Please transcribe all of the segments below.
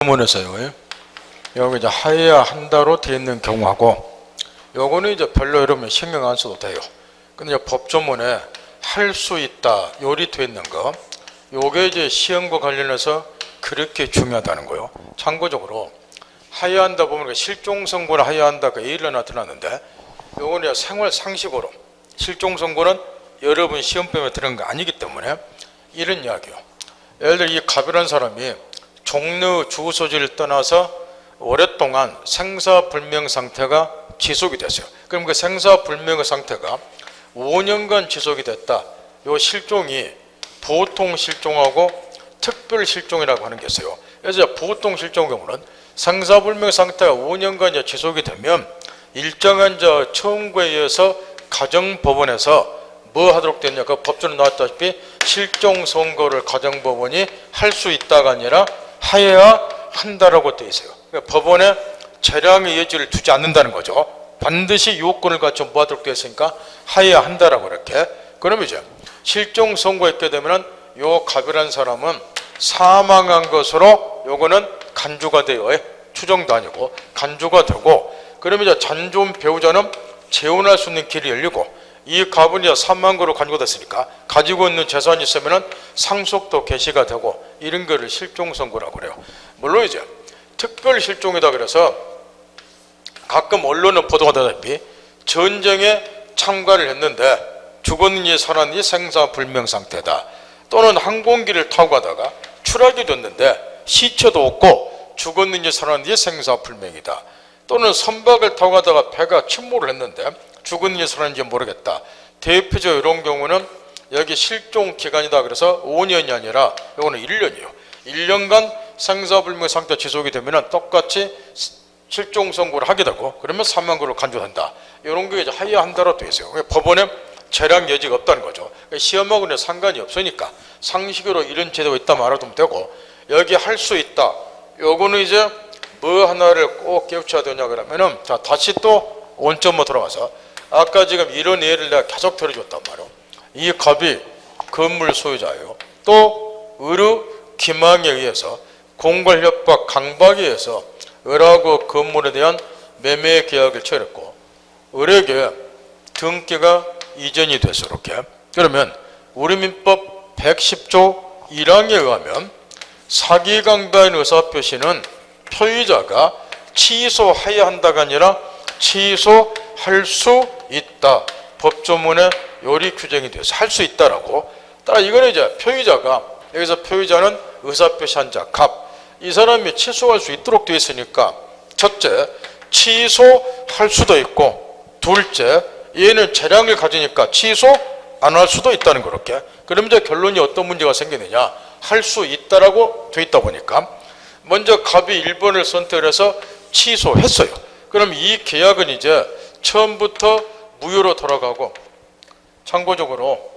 법문에서요. 여기 이제 하여야 한다로 되어 있는 경우하고, 요거는 이제 별로 여러분 신경 안 써도 돼요. 근데 이제 법조문에 할 수 있다 요리 되어 있는 거, 요게 이제 시험과 관련해서 그렇게 중요하다는 거요. 참고적으로 하여야 한다 보면 실종 선고를 하여야 한다 그 예를 나타났는데, 요거는 생활 상식으로 실종 선고는 여러분 시험병에 들은 거 아니기 때문에 이런 이야기요. 예를 들어 이 갑이라는 사람이 종류 주소지를 떠나서 오랫동안 생사불명 상태가 지속이 됐어요. 그럼 그 생사불명의 상태가 5년간 지속이 됐다. 요 실종이 보통 실종하고 특별 실종이라고 하는 게 있어요. 그래서 보통 실종 경우는 생사불명 상태가 5년간 지속이 되면 일정한 청구에 의해서 가정법원에서 뭐 하도록 됐냐, 그 법조는 나왔다시피 실종 선고를 가정법원이 할 수 있다가 아니라 하여야 한다라고 되어 있어요. 그러니까 법원에 재량의 여지를 두지 않는다는 거죠. 반드시 요건을 갖춰 뭐 하도록 되어 있으니까 하여야 한다라고 이렇게. 그러면 이제 실종 선고했게 되면은 요 갑이라는 사람은 사망한 것으로 요거는 간주가 되어 추정도 아니고 간주가 되고, 그러면 이제 잔 좋은 배우자는 재혼할 수 있는 길이 열리고, 이 갑은 이제 사망거로 간주가 됐으니까 가지고 있는 재산이 있으면은 상속도 개시가 되고, 이런 거를 실종 선고라고 그래요. 물론 이제 특별 실종이다 그래서 가끔 언론은 보도가 되다시피 전쟁에 참가를 했는데 죽었는지 살았는지 생사불명 상태다, 또는 항공기를 타고 가다가 추락이 됐는데 시체도 없고 죽었는지 살았는지 생사불명이다, 또는 선박을 타고 가다가 배가 침몰을 했는데 죽었는지 살았는지 모르겠다. 대표적으로 이런 경우는 여기 실종 기간이다 그래서 5년이 아니라 이거는 1년이에요. 1년간 생사불명 상태 지속이 되면 똑같이 실종 선고를 하게 되고, 그러면 사망거로 간주한다. 이런 게 이제 하여야 한다로 되어 있어요. 법원에 재량 여지가 없다는 거죠. 시험하고는 상관이 없으니까 상식으로 이런 제도가 있다면 알아두면 되고, 여기 할 수 있다. 요거는 이제 뭐 하나를 꼭 깨우쳐야 되냐 그러면은, 자 다시 또 원점으로 돌아가서 아까 지금 이런 예를 내가 계속 들어줬단 말이에요. 이 갑이 건물 소유자예요. 또 의뢰 기망에 의해서 공갈협박 강박에 의해서 을하고 건물에 대한 매매 계약을 체결했고, 을에게 등기가 이전이 돼서 이렇게. 그러면 우리 민법 110조 1항에 의하면 사기강도인 의사표시는 표의자가 취소해야 한다가 아니라 취소할 수 있다. 법조문에 요리 규정이 돼서 할 수 있다라고. 따라 이거는 이제 표의자가, 여기서 표의자는 의사표시한 자 갑, 이 사람이 취소할 수 있도록 되어 있으니까 첫째 취소할 수도 있고, 둘째 얘는 재량을 가지니까 취소 안 할 수도 있다는 거렇게. 그럼 이제 결론이 어떤 문제가 생기느냐, 할 수 있다라고 되어 있다 보니까 먼저 갑이 1번을 선택해서 취소했어요. 그럼 이 계약은 이제 처음부터 무효로 돌아가고, 참고적으로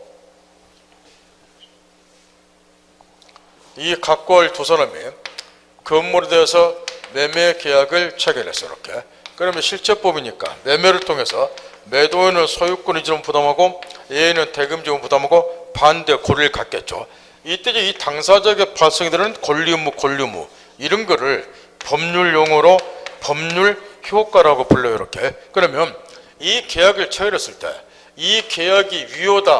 이 갑과 두 사람이 건물에 대해서 매매 계약을 체결했어 이렇게. 그러면 실체법이니까 매매를 통해서 매도인은 소유권 이전을 부담하고 A는 대금 지원 부담하고 반대 권리를 갖겠죠. 이때 이 당사자에게 발생이 되는 권리 의무 이런 거를 법률 용어로 법률 효과라고 불러요 이렇게. 그러면 이 계약을 체결했을 때 이 계약이 유효다,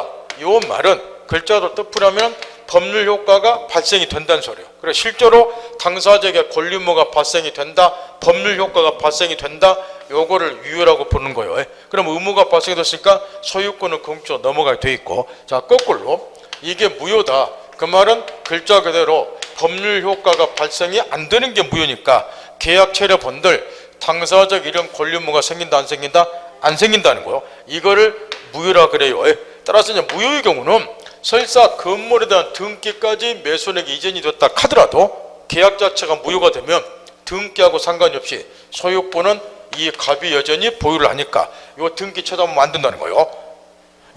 요 말은 글자로 뜻풀이하면 법률 효과가 발생이 된다는 소리예요. 그래서 실제로 당사자에게 권리 의무가 발생이 된다, 법률 효과가 발생이 된다, 요거를 유효라고 부르는 거예요. 그럼 의무가 발생이 됐으니까 소유권은 공적으로 넘어가게 돼 있고, 자 거꾸로 이게 무효다, 그 말은 글자 그대로 법률 효과가 발생이 안 되는 게 무효니까 계약 체결본들 당사자적 이런 권리 의무가 생긴다 안 생긴다? 안 생긴다는 거예요. 이거를 무효라 그래요. 따라서 이제 무효의 경우는 설사 건물에 대한 등기까지 매수인에게 이전이 됐다 하더라도 계약 자체가 무효가 되면 등기하고 상관이 없이 소유권은 이 갑이 여전히 보유를 하니까 요 등기 쳐다보면 안 된다는 거예요.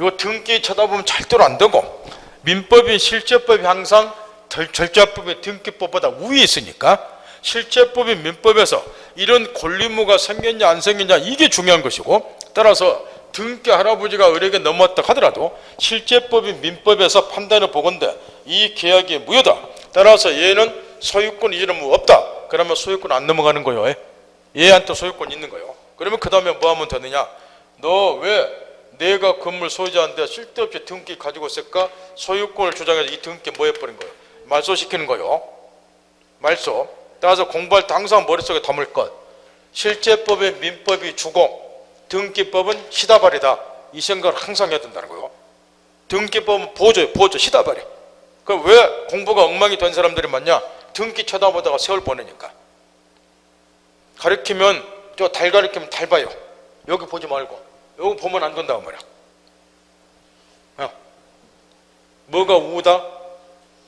요 등기 쳐다보면 절대로 안 되고, 민법인 실제법이 항상 절자법의 등기법보다 우위에 있으니까 실제법인 민법에서 이런 권리 의무가 생겼냐 안 생겼냐 이게 중요한 것이고, 따라서 등기 할아버지가 을에게 넘어왔다 하더라도 실제법인 민법에서 판단을 보건대 이 계약이 무효다. 따라서 얘는 소유권 이전은 뭐 없다. 그러면 소유권 안 넘어가는 거예요. 얘한테 소유권 있는 거예요. 그러면 그 다음에 뭐 하면 되느냐? 너 왜 내가 건물 소유자인데 쓸데없이 등기 가지고 있을까? 소유권을 주장해서 이 등기 뭐 해버린 거예요? 말소시키는 거예요. 말소. 따라서 공부할 때 항상 머릿속에 담을 것. 실제법의 민법이 주고 등기법은 시다발이다. 이 생각을 항상 해야 된다는 거예요. 등기법은 보조예요. 보조. 시다발이. 그럼 왜 공부가 엉망이 된 사람들이 많냐? 등기 쳐다보다가 세월 보내니까. 가리키면 저 달 가리키면 달 봐요. 여기 보지 말고 여기 보면 안 된다고 말이야. 뭐가 우다?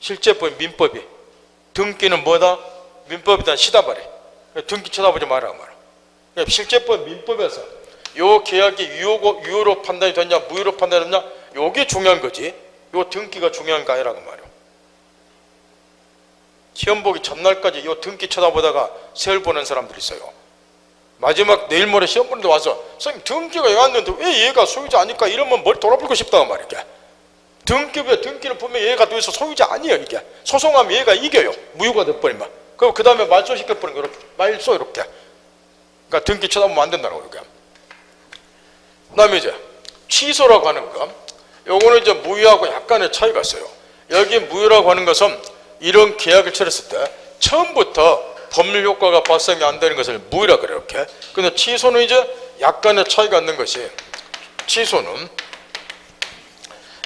실제법이 민법이. 등기는 뭐다? 민법이다. 시다발이. 등기 쳐다보지 말라고 말이야. 실제법 민법에서 요 계약이 유효로 판단이 됐냐 무효로 판단이 됐냐 요게 중요한 거지. 요 등기가 중요한 거 아니라고 말이야. 시험 보기 전날까지 요 등기 쳐다보다가 세월 보낸 사람들이 있어요. 마지막 내일 모레 시험 보는데 와서 선생님 등기가 왜 왔는데 왜 얘가 소유자 아닐까 이러면 머리 돌아불고 싶다고 말이야. 등기를 보면 얘가 도대체 소유자 아니에요. 이게 소송하면 얘가 이겨요. 무효가 돼버리면. 그럼 그 다음에 말소 시켜버리는 거 이렇게 말소 이렇게. 그러니까 등기 쳐다보면 안 된다고 이렇게. 그 다음에 이제 취소라고 하는 거. 요거는 이제 무효하고 약간의 차이가 있어요. 여기 무효라고 하는 것은 이런 계약을 치렀을 때 처음부터 법률 효과가 발생이 안 되는 것을 무효라 그래요. 이렇게. 근데 취소는 이제 약간의 차이가 있는 것이 취소는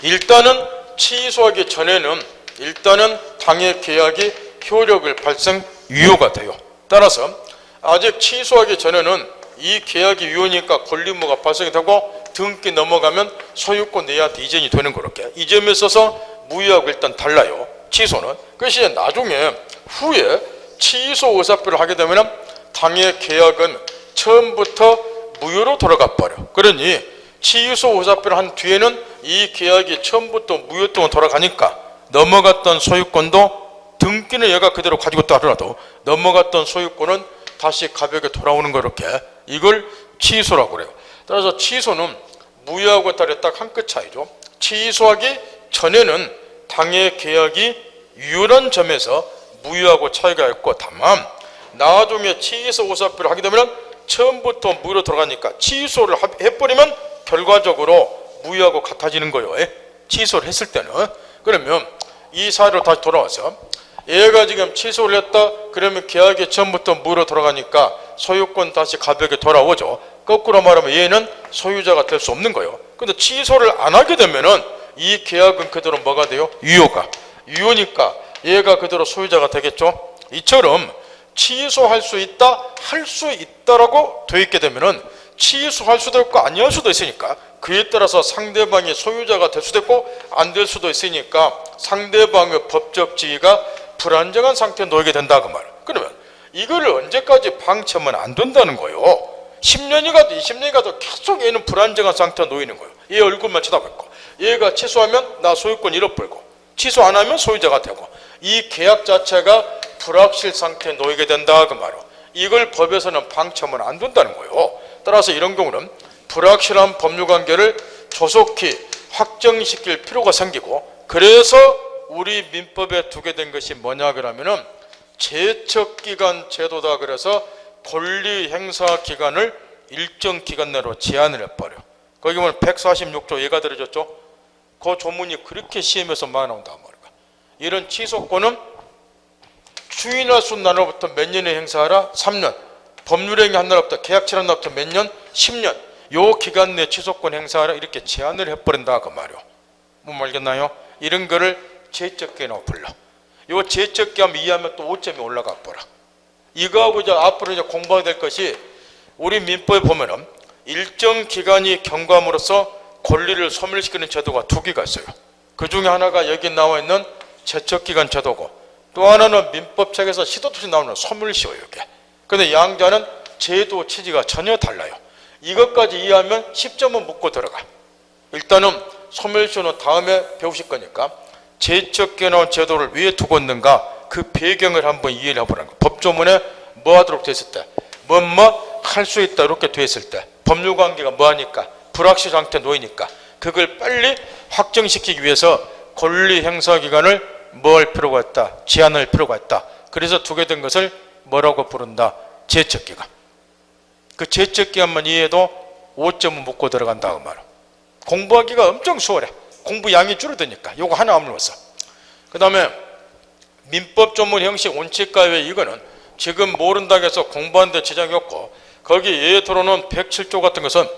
일단은 취소하기 전에는 일단은 당해 계약이 효력을 발생 유효가 돼요. 따라서 아직 취소하기 전에는 이 계약이 유효니까 권리의무가 발생이 되고 등기 넘어가면 소유권 내한테 이전이 되는 거렇게. 이 점에 있어서 무효하고 일단 달라요. 취소는. 그것이 나중에 후에 취소 의사표를 하게 되면 당해 계약은 처음부터 무효로 돌아가 버려. 그러니 취소 의사표를 한 뒤에는 이 계약이 처음부터 무효동으로 돌아가니까 넘어갔던 소유권도 등기는 얘가 그대로 가지고 있다 하더라도 넘어갔던 소유권은 다시 가볍게 돌아오는 거 이렇게. 이걸 취소라고 그래요. 따라서 취소는 무효하고 달리 딱 한 끗 차이죠. 취소하기 전에는 당해 계약이 유효한 점에서 무효하고 차이가 있고 다만 나중에 취소 의사표를 하게 되면 처음부터 무효로 들어가니까 취소를 해버리면 결과적으로 무효하고 같아지는 거예요. 취소를 했을 때는. 그러면 이 사례로 다시 돌아와서 얘가 지금 취소를 했다 그러면 계약이 처음부터 무효로 돌아가니까 소유권 다시 가볍게 돌아오죠. 거꾸로 말하면 얘는 소유자가 될 수 없는 거예요. 근데 취소를 안 하게 되면은 이 계약은 그대로 뭐가 돼요? 유효니까 얘가 그대로 소유자가 되겠죠. 이처럼 취소할 수 있다, 할 수 있다라고 되어 있게 되면은 취소할 수도 있고 아니할 수도 있으니까 그에 따라서 상대방이 소유자가 될 수도 있고 안 될 수도 있으니까 상대방의 법적 지위가 불안정한 상태에 놓이게 된다 그 말. 그러면 이거를 언제까지 방치하면 안 된다는 거예요. 10년이 가도 20년이 가도 계속 얘는 불안정한 상태에 놓이는 거예요. 얘 얼굴만 쳐다보고 얘가 취소하면 나 소유권 잃어버리고 취소 안 하면 소유자가 되고 이 계약 자체가 불확실 상태에 놓이게 된다 그 말이에요. 이걸 법에서는 방치하면 안 된다는 거예요. 따라서 이런 경우는 불확실한 법률관계를 조속히 확정시킬 필요가 생기고 그래서 우리 민법에 두게 된 것이 뭐냐 그러면은 제척기간 제도다. 그래서 권리행사 기간을 일정 기간 내로 제한을 해버려. 거기 보면 146조 얘가 들어졌죠. 그 조문이 그렇게 시험에서 많이 나온단 말이야. 이런 취소권은 추인할 수 있는 날로부터 몇 년에 행사하라? 3년. 법률행위 한 날부터 계약치한 날부터 몇 년? 10년. 요 기간 내 취소권 행사하라 이렇게 제한을 해버린다 그 말이요. 뭔 말겠나요? 이런 거를 제척기라고 불러. 요 제척기 하면 이해하면 또 5점이 올라가 버려. 이거하고 이제 앞으로 이제 공부하게 될 것이 우리 민법에 보면은 일정 기간이 경과함으로써 권리를 소멸시키는 제도가 두 개가 있어요. 그 중에 하나가 여기 나와 있는 제척기간 제도고 또 하나는 민법책에서 시도 없이 나오는 소멸시효예요. 이게. 근데 양자는 제도 취지가 전혀 달라요. 이것까지 이해하면 10점은 묻고 들어가. 일단은 소멸시효는 다음에 배우실 거니까 제척기에 나온 제도를 왜 두고 있는가 그 배경을 한번 이해를 해보라는 거예요. 법조문에 뭐 하도록 되어 있을 때 뭐 할 수 있다 이렇게 되어 있을 때 법률관계가 뭐 하니까 불확실 상태에 놓이니까 그걸 빨리 확정시키기 위해서 권리 행사 기간을 뭐 할 필요가 있다, 제한할 필요가 있다. 그래서 두게 된 것을 뭐라고 부른다? 제척기간. 그 제척기간만 이해해도 5점은 묻고 들어간다 그 말이야. 공부하기가 엄청 수월해. 공부 양이 줄어드니까 요거 하나 아물었어. 그 다음에 민법 전문 형식 원칙가외 이거는 지금 모른다고 해서 공부하는데 지장이 없고, 거기 예에 들어오는 107조 같은 것은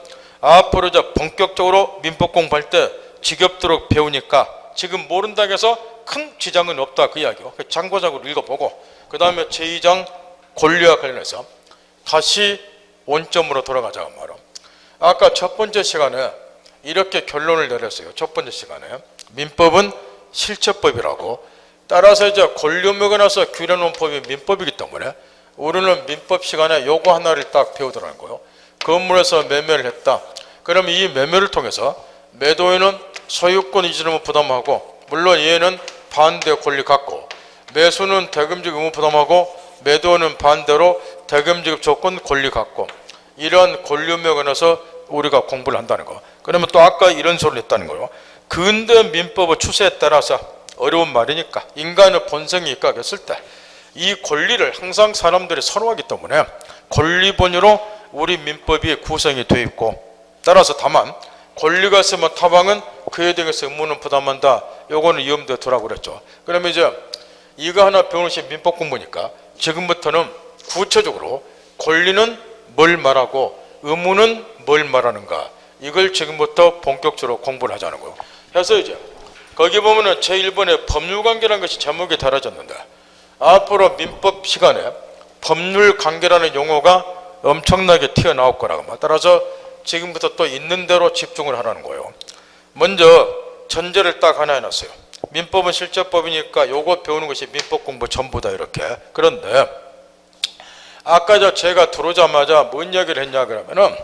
앞으로 이제 본격적으로 민법 공부할 때 지겹도록 배우니까 지금 모른다고 해서 큰 지장은 없다 그 이야기요. 참고적으로 읽어보고, 그 다음에 제2장 권리와 관련해서 다시 원점으로 돌아가자고 말이야. 아까 첫 번째 시간에 이렇게 결론을 내렸어요. 첫 번째 시간에 민법은 실체법이라고, 따라서 이제 권리의무가 나서 규례놓은 법이 민법이기 때문에 우리는 민법 시간에 요거 하나를 딱 배우더라는 거예요. 건물에서 매매를 했다. 그러면 이 매매를 통해서 매도인은 소유권 이전의무 부담하고, 물론 얘는 반대 권리 갖고, 매수는 대금지급 의무 부담하고, 매도인은 반대로 대금지급 조건 권리 갖고, 이러한 권리 의무에 관해서 우리가 공부를 한다는 거. 그러면 또 아까 이런 소리를 했다는 거예요. 근대 민법의 추세에 따라서 어려운 말이니까 인간의 본성이 입각했을 때 이 권리를 항상 사람들이 선호하기 때문에 권리본유로 우리 민법이 구성이 되어 있고, 따라서 다만 권리가 있으면 타방은 그에 대해서 의무는 부담한다. 요거는 위험도 두라고 그랬죠. 그러면 이제 이거 하나 배우는 것이 민법 공부니까 지금부터는 구체적으로 권리는 뭘 말하고 의무는 뭘 말하는가, 이걸 지금부터 본격적으로 공부를 하자는 거예요. 그래서 이제 거기 보면은 제1번에 법률관계라는 것이 제목이 달아졌는데, 앞으로 민법 시간에 법률관계라는 용어가 엄청나게 튀어나올 거라고. 따라서 지금부터 또 있는 대로 집중을 하라는 거예요. 먼저 전제를 딱 하나 해놨어요. 민법은 실제법이니까 요거 배우는 것이 민법 공부 전부다 이렇게. 그런데 아까 제가 들어오자마자 뭔 이야기를 했냐 그러면은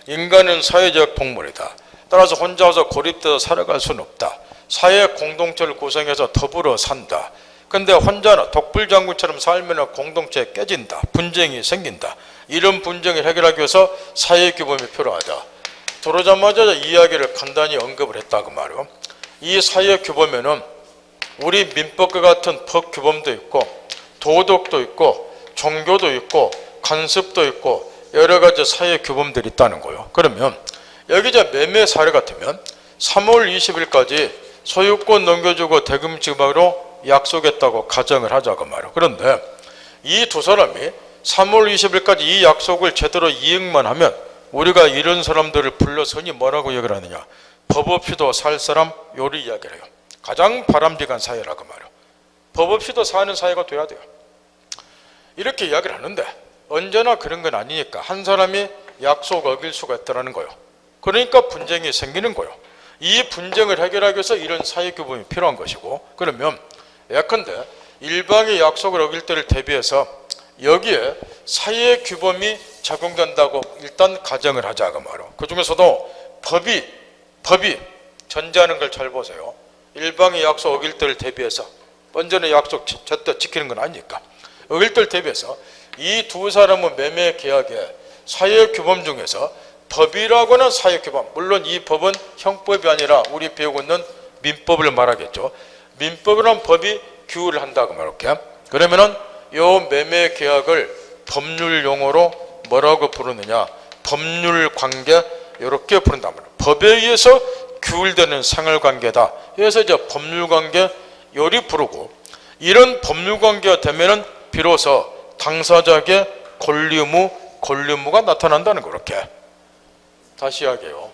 인간은 사회적 동물이다. 따라서 혼자서 고립돼서 살아갈 수는 없다. 사회 공동체를 구성해서 더불어 산다. 근데 혼자나 독불장군처럼 살면 공동체에 깨진다. 분쟁이 생긴다. 이런 분쟁을 해결하기 위해서 사회 규범이 필요하다. 들어오자마자 이야기를 간단히 언급을 했다 그 말이에요. 이 사회 규범에는 우리 민법과 같은 법 규범도 있고, 도덕도 있고, 종교도 있고, 관습도 있고, 여러 가지 사회 규범들이 있다는 거예요. 그러면 여기 이제 매매 사례 같으면 3월 20일까지 소유권 넘겨주고 대금 지급하기로 약속했다고 가정을 하자고 말이에요. 그런데 이 두 사람이 3월 20일까지 이 약속을 제대로 이행만 하면 우리가 이런 사람들을 불러서 흔히 뭐라고 얘기를 하느냐, 법 없이도 살 사람, 요리 이야기를 해요. 가장 바람직한 사회라고 말이에요. 법 없이도 사는 사회가 돼야 돼요. 이렇게 이야기를 하는데 언제나 그런 건 아니니까 한 사람이 약속 어길 수가 있다는 거예요. 그러니까 분쟁이 생기는 거예요. 이 분쟁을 해결하기 위해서 이런 사회 규범이 필요한 것이고, 그러면 예컨대 일방의 약속을 어길 때를 대비해서 여기에 사회 규범이 적용된다고 일단 가정을 하자고 말이에요. 그 중에서도 법이 전제하는 걸 잘 보세요. 일방의 약속 어길 때를 대비해서, 먼저는 약속 제때 지키는 건 아니니까 어길 때를 대비해서 이 두 사람은 매매 계약에 사회 규범 중에서 법이라고는 사회 규범, 물론 이 법은 형법이 아니라 우리 배우고 있는 민법을 말하겠죠. 민법이라는 법이 규율을 한다고 말할게. 그러면은 요 매매 계약을 법률 용어로 뭐라고 부르느냐, 법률 관계 이렇게 부른단 말이에요. 법에 의해서 규율되는 생활관계다. 그래서 이제 법률 관계 요리 부르고, 이런 법률 관계가 되면은 비로소 당사자에게 권리 의무가 나타난다는 거. 그렇게 다시 이야기해요.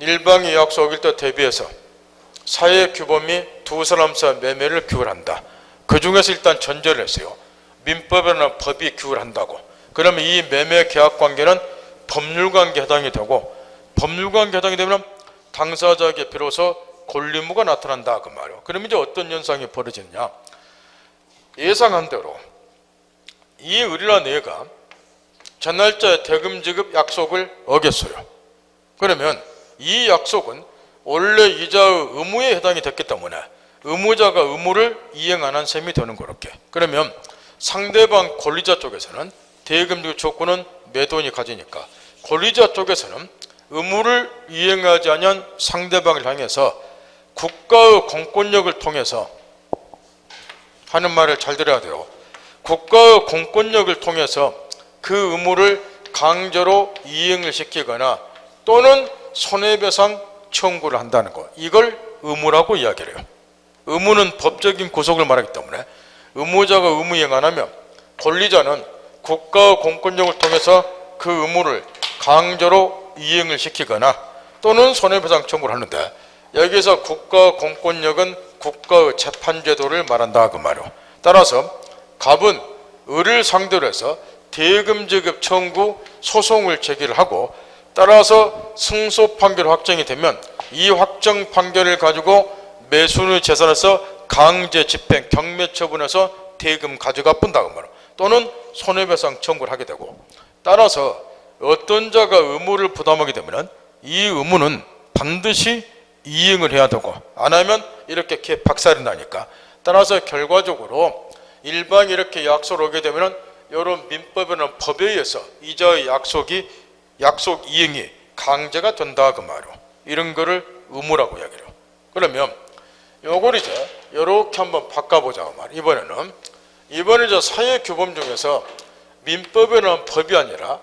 일방의 약속 어길 때 대비해서 사회 규범이 두 사람 사이 매매를 규율한다. 그 중에서 일단 전제를 했어요. 민법이라는 법이 규율한다고. 그러면 이 매매 계약 관계는 법률관계에 해당이 되고, 법률관계에 해당이 되면 당사자에게 비로소 권리 의무가 나타난다 그 말이에요. 그럼 이제 어떤 현상이 벌어지느냐, 예상한 대로 이 을이라는 애가 전날짜에 대금 지급 약속을 어겼어요. 그러면 이 약속은 원래 이자의 의무에 해당이 됐기 때문에 의무자가 의무를 이행 안 한 셈이 되는 거렇게. 그러면 상대방 권리자 쪽에서는 대금 지급 조건은 매도인이 가지니까, 권리자 쪽에서는 의무를 이행하지 않은 상대방을 향해서 국가의 공권력을 통해서 하는 말을 잘 들어야 돼요. 국가의 공권력을 통해서 그 의무를 강제로 이행을 시키거나 또는 손해배상 청구를 한다는 것, 이걸 의무라고 이야기를 해요. 의무는 법적인 구속을 말하기 때문에 의무자가 의무 이행 안 하면 권리자는 국가의 공권력을 통해서 그 의무를 강제로 이행을 시키거나 또는 손해배상 청구를 하는데, 여기서 국가 공권력은 국가의 재판제도를 말한다 그 말이에요. 따라서 갑은 을을 상대로 해서 대금 지급 청구 소송을 제기를 하고, 따라서 승소 판결 확정이 되면 이 확정 판결을 가지고 매수인의 재산에서 강제 집행 경매 처분해서 대금 가져가 뿐다 그 말이에요. 또는 손해배상 청구를 하게 되고, 따라서 어떤 자가 의무를 부담하게 되면 이 의무는 반드시 이행을 해야 되고, 안 하면 이렇게 박살이 나니까, 따라서 결과적으로 일반이 이렇게 약속을 하게 되면 이런 민법이나 법에 의해서 이자의 약속 이행이 강제가 된다 그 말이에요. 이런 거를 의무라고 이야기해요. 그러면 요걸 이제 이렇게 한번 바꿔보자 그 말이에요. 이번에 이제 사회 규범 중에서 민법이나 법이 아니라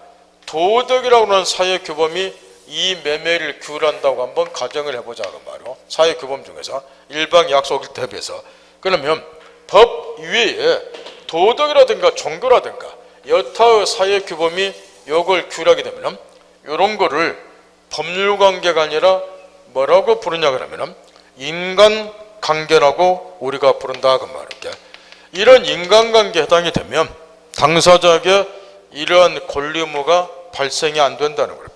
도덕이라고 하는 사회 규범이 이 매매를 규율한다고 한번 가정을 해보자 그 말이에요. 사회 규범 중에서 일반 약속을 대비해서. 그러면 법 위에 도덕이라든가 종교라든가 여타의 사회 규범이 이걸 규율하게 되면 이런 거를 법률관계가 아니라 뭐라고 부르냐 그러면 인간관계라고 우리가 부른다 그 말이에요. 이런 인간관계에 해당이 되면 당사자에게 이러한 권리 의무가 발생이 안 된다는 거예요.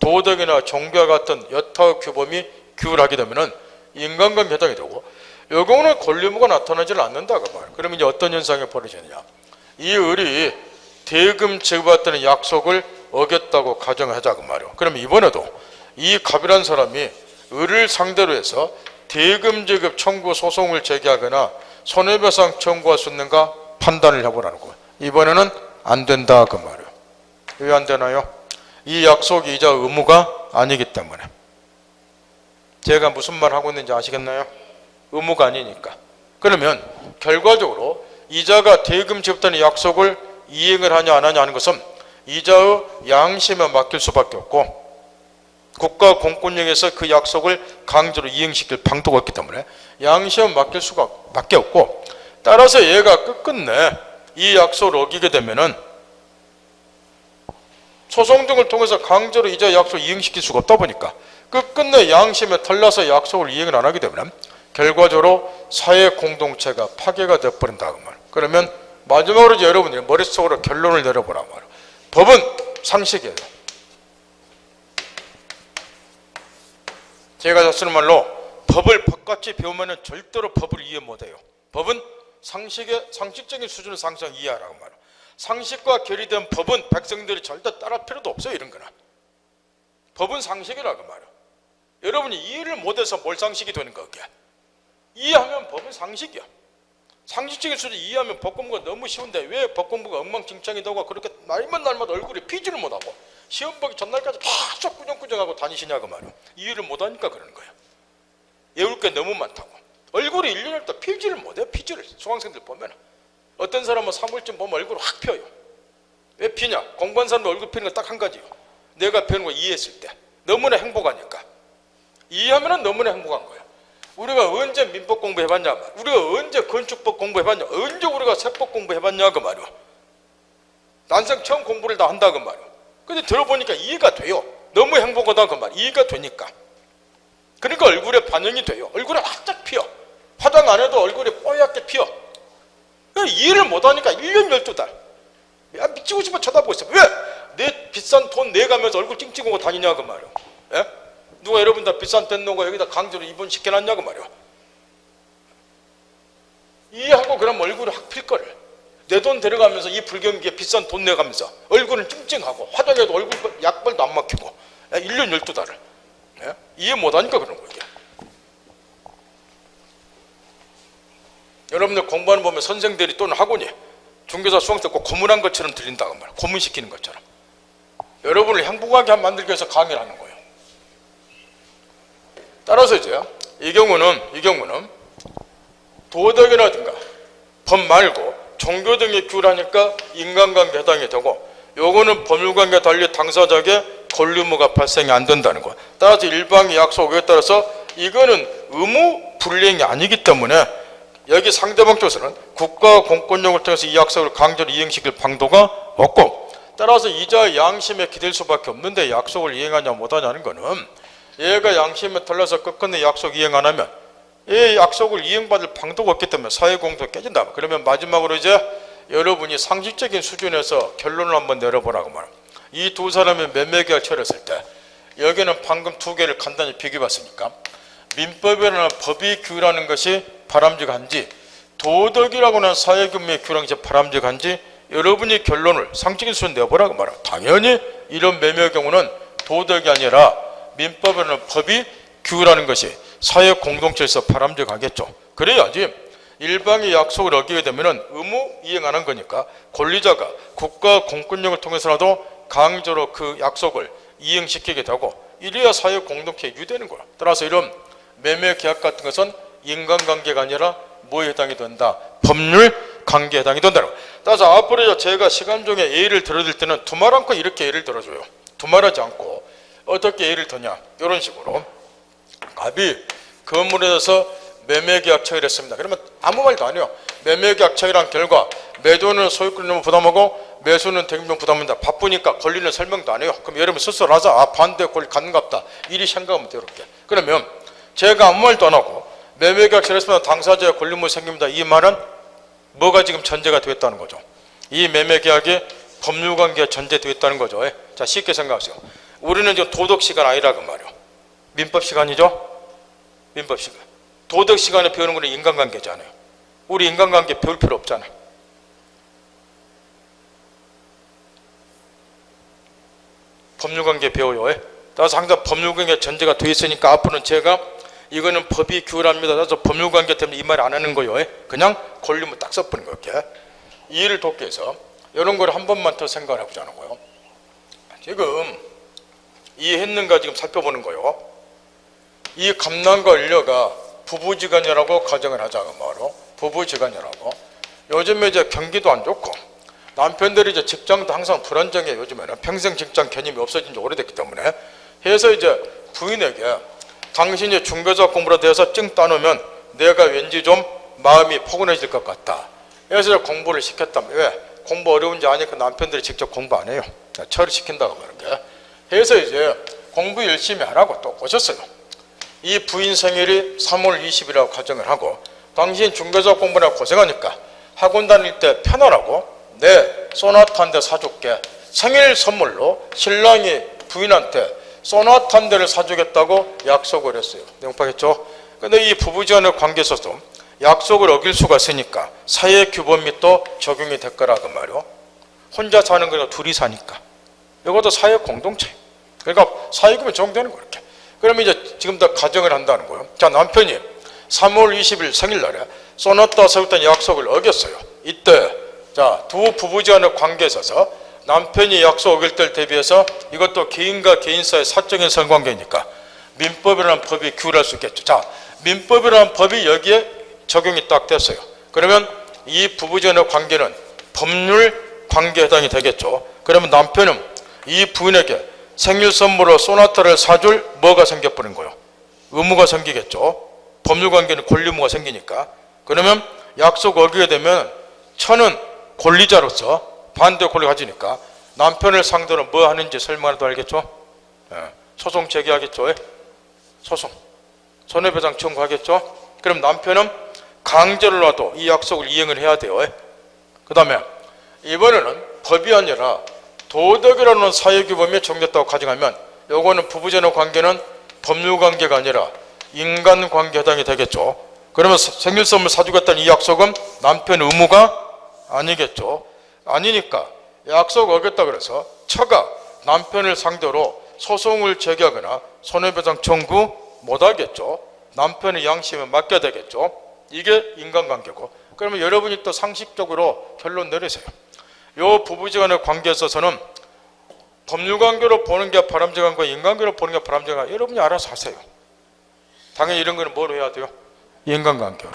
도덕이나 종교와 같은 여타 규범이 규율하게 되면 인간관계에 해당이 되고, 이 경우는 권리 의무가 나타나지 않는다 그 말이에요. 그러면 이제 어떤 현상이 벌어지느냐, 이 을이 대금 지급받는 약속을 어겼다고 가정하자 그 말이에요. 그러면 이번에도 이 갑이라는 사람이 을을 상대로 해서 대금 지급 청구 소송을 제기하거나 손해배상 청구할 수 있는가 판단을 해보라는 거예요. 이번에는 안 된다 그 말이에요. 왜 안 되나요? 이 약속이 이자 의무가 아니기 때문에. 제가 무슨 말 하고 있는지 아시겠나요? 의무가 아니니까. 그러면 결과적으로 이자가 대금 지급되는 약속을 이행을 하냐 안 하냐 하는 것은 이자의 양심에 맡길 수밖에 없고, 국가 공권력에서 그 약속을 강제로 이행시킬 방도가 없기 때문에 양심에 맡길 수밖에 없고, 따라서 얘가 끝끝내 이 약속을 어기게 되면은 소송 등을 통해서 강제로 이자 약속을 이행시킬 수가 없다 보니까 끝끝내 양심에 털려서 약속을 이행을 안 하게 되면 결과적으로 사회 공동체가 파괴가 되어버린다 그 말. 그러면 마지막으로 이제 여러분들이 머릿속으로 결론을 내려보라 말이에요. 법은 상식이에요. 제가 쓰는 말로 법을 법같이 배우면 절대로 법을 이해 못해요. 법은 상식적인 수준의 상상 이해하라고 말이에요. 상식과 결의된 법은 백성들이 절대 따를 필요도 없어요. 이런 거는 법은 상식이라고 말이에요. 여러분이 이해를 못해서 뭘 상식이 되는 거야. 이해하면 법은 상식이야. 상식적인 수준 이해하면 법 공부가 너무 쉬운데 왜 법 공부가 엉망진창이 되고 그렇게 날마다 얼굴에 피지를 못하고 시험 보기 전날까지 계속 꾸정꾸정하고 다니시냐고 말이에요. 이해를 못하니까 그러는 거예요. 외울 게 너무 많다고. 얼굴이 1년을 또 피지를 못해요. 피지를 수강생들 보면 어떤 사람은 3월쯤 보면 얼굴이 확 펴요. 왜 피냐? 공부한 사람도 얼굴 피는 건 딱 한 가지요. 내가 배우는 거 이해했을 때 너무나 행복하니까. 이해하면 너무나 행복한 거예요. 우리가 언제 민법 공부해봤냐, 우리가 언제 건축법 공부해봤냐, 언제 우리가 세법 공부해봤냐 그 말이요. 난생 처음 공부를 다 한다 그 말이요. 근데 들어보니까 이해가 돼요. 너무 행복하다 그 말. 이해가 되니까. 그러니까 얼굴에 반영이 돼요. 얼굴에 활짝 피어. 화장 안 해도 얼굴이 뽀얗게 피어. 이해를 못하니까 1년 12달. 야, 미치고 싶어 쳐다보고 있어. 왜? 내 비싼 돈 내가면서 얼굴 찡찡하고 다니냐 그 말이요. 예? 누가 여러분 다 비싼 돈 놓고 여기다 강제로 입원시켜놨냐고 말이야. 이해하고 그럼 얼굴이 확 필 거를. 내 돈 데려가면서 이 불경기에 비싼 돈 내가면서 얼굴은 찡찡하고 화장해도 얼굴 약발도 안 막히고 1년 12달을. 예? 이해 못하니까 그런 거예요. 여러분들 공부하는 보면 선생들이 또는 학원이 중개사 수강생 꼭 고문한 것처럼 들린다고 말이야. 고문시키는 것처럼. 여러분을 행복하게 만들기 위해서 강의를 하는 거예요. 따라서 이제 이 경우는 도덕이라든가 법 말고 종교 등의 규율하니까 인간관계 해당이 되고, 요거는 법률관계 달리 당사자에게 권리 의무가 발생이 안 된다는 거야. 따라서 일방의 약속에 따라서 이거는 의무 불이행이 아니기 때문에 여기 상대방 쪽에서는 국가 공권력을 통해서 이 약속을 강제로 이행시킬 방도가 없고, 따라서 이자의 양심에 기댈 수밖에 없는데 약속을 이행하냐 못하냐는 거는 얘가 양심에 털려서 끝끝내 약속 이행 안 하면 이 약속을 이행받을 방도가 없기 때문에 사회공동이 깨진다. 그러면 마지막으로 이제 여러분이 상식적인 수준에서 결론을 한번 내려보라고 말합니다. 이 두 사람이 매매계약을 처리했을 때 여기는 방금 두 개를 간단히 비교해봤으니까 민법이라는 법이 규율하는 것이 바람직한지 도덕이라고 하는 사회규범의 규율하는 것이 바람직한지 여러분이 결론을 상식적인 수준 내보라고 말합니다. 당연히 이런 매매의 경우는 도덕이 아니라 민법이라는 법이 규율하는 것이 사회 공동체에서 바람직하겠죠. 그래야지 일방의 약속을 어기게 되면 의무 이행하는 거니까 권리자가 국가 공권력을 통해서라도 강제로 그 약속을 이행시키게 되고 이래야 사회 공동체에 유되는 거야. 따라서 이런 매매 계약 같은 것은 인간관계가 아니라 뭐에 해당이 된다? 법률 관계에 해당이 된다. 따라서 앞으로 제가 시간 중에 예를 들어줄 때는 두말 않고 이렇게 예를 들어줘요. 두말하지 않고 어떻게 예를 드냐? 이런 식으로 갑이 건물에 대해서 매매계약 처리를 했습니다. 그러면 아무 말도 안 해요. 매매계약 처리한 결과 매도는 소유권을 부담하고 매수는 대금령 부담한다. 바쁘니까 권리는 설명도 안 해요. 그럼 여러분 스스로 하자. 아, 반대 권리 갖는갑다. 이리 생각하면 돼요. 이렇게. 그러면 제가 아무 말도 안 하고 매매계약 처리했으면 당사자의 권리무 생깁니다. 이 말은 뭐가 지금 전제가 되었다는 거죠? 이 매매계약이 법률관계가 전제되었다는 거죠. 자, 쉽게 생각하세요. 우리는 지금 도덕시간 아니라고 말이에요. 민법시간이죠? 민법시간. 도덕시간에 배우는 거는 인간관계잖아요. 우리 인간관계 배울 필요 없잖아요. 법률관계 배워요. 따라서 항상 법률관계 전제가 되어 있으니까 앞으로는 제가 이거는 법이 규율합니다. 따라서 법률관계 때문에 이 말 안 하는 거예요. 그냥 권리문 딱 써버린 거예요. 이렇게. 이해를 돕기 위해서 이런 걸 한 번만 더 생각을 해보자는 거예요. 지금 이해했는가 지금 살펴보는 거예요. 이 감남과 인려가 부부지간이라고 가정을 하자고 말로 부부지간이라고. 요즘에 이제 경기도 안 좋고 남편들이 이제 직장도 항상 불안정해요. 요즘에는 평생 직장 개념이 없어진 지 오래됐기 때문에 해서 이제 부인에게 당신이 중개사 공부로 돼서 찡 따놓으면 내가 왠지 좀 마음이 포근해질 것 같다. 그래서 공부를 시켰다면 왜? 공부 어려운지 아니까 남편들이 직접 공부 안 해요. 처리시킨다고 말이야. 해서 이제 공부 열심히 하라고 또 오셨어요. 이 부인 생일이 3월 20일이라고 가정을 하고 당신 중개사 공부나 고생하니까 학원 다닐 때 편하라고 내 소나타 한 대 사줄게. 생일 선물로 신랑이 부인한테 소나타 한 대를 사주겠다고 약속을 했어요. 내용파겠죠? 근데 이 부부지간의 관계에 있어서 약속을 어길 수가 있으니까 사회규범이 또 적용이 될 거라고 말이요. 혼자 사는 거니까 둘이 사니까. 이것도 사회 공동체. 그러니까 사회규범이 적용되는 거예요. 이렇게. 그러면 이제 지금 다 가정을 한다는 거예요. 자, 남편이 3월 20일 생일날에 소나타 사줬다는 약속을 어겼어요. 이때 자, 두 부부지간의 관계에 있어서 남편이 약속 어길 때를 대비해서 이것도 개인과 개인 사이의 사적인 성관계니까 민법이라는 법이 규율할 수 있겠죠. 자, 민법이라는 법이 여기에 적용이 딱 됐어요. 그러면 이 부부지간의 관계는 법률 관계에 해당이 되겠죠. 그러면 남편은 이 부인에게 생일 선물로 소나타를 사줄 뭐가 생겨버린 거예요? 의무가 생기겠죠. 법률 관계는 권리 의무가 생기니까. 그러면 약속 어기게 되면 처는 권리자로서 반대 권리 가지니까 남편을 상대로 뭐 하는지 설명하도 알겠죠? 소송 제기하겠죠? 소송. 손해배상 청구하겠죠? 그럼 남편은 강제로라도 이 약속을 이행을 해야 돼요. 그 다음에 이번에는 법이 아니라 도덕이라는 사회규범이 정됐다고 가정하면 요거는 부부간의 관계는 법률관계가 아니라 인간관계에 해당이 되겠죠. 그러면 생일 선물 사주겠다는 이 약속은 남편 의무가 아니겠죠. 아니니까 약속 어겼다 그래서 처가 남편을 상대로 소송을 제기하거나 손해배상 청구 못하겠죠. 남편의 양심에 맡겨야 되겠죠. 이게 인간관계고. 그러면 여러분이 또 상식적으로 결론 내리세요. 요 부부지간의 관계에 있어서는 법률관계로 보는 게 바람직한 거, 인간관계로 보는 게 바람직한 거 여러분이 알아서 하세요. 당연히 이런 거는 뭐로 해야 돼요? 인간관계로.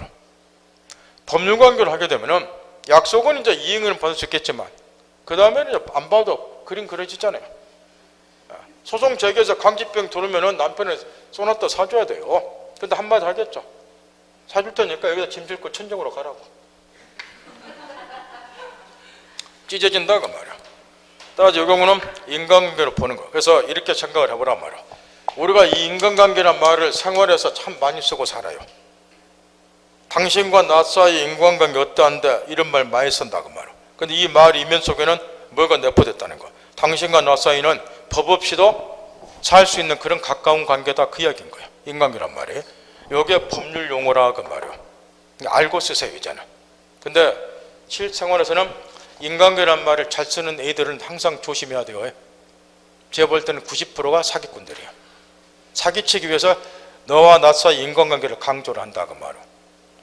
법률 관계를 하게 되면은 약속은 이제 이행을 받을 수 있겠지만 그 다음에는 이제 안 봐도 그림 그려지잖아요. 소송 제기해서 광지병 들으면은 남편을 소나타 사줘야 돼요. 근데 한마디 하겠죠. 사줄 테니까 여기다 짐 싣고 천정으로 가라고. 찢어진다 그 말이야. 따라서 이 경우는 인간관계로 보는 거. 그래서 이렇게 생각을 해보란 말이야. 우리가 이 인간관계란 말을 생활에서 참 많이 쓰고 살아요. 당신과 나 사이 인간관계 어떠한데 이런 말 많이 쓴다 그 말이야. 근데 이 말 이면 속에는 뭐가 내포됐다는 거. 당신과 나 사이는 법 없이도 살 수 있는 그런 가까운 관계다 그 이야기인 거예요. 인간관계란 말이. 이게 법률 용어라 그 말이에요. 알고 쓰세요 이제는. 근데 실생활에서는 인간관계란 말을 잘 쓰는 애들은 항상 조심해야 돼요. 제가 볼 때는 90%가 사기꾼들이에요. 사기치기 위해서 너와 나 사이 인간관계를 강조를 한다 그 말이에요.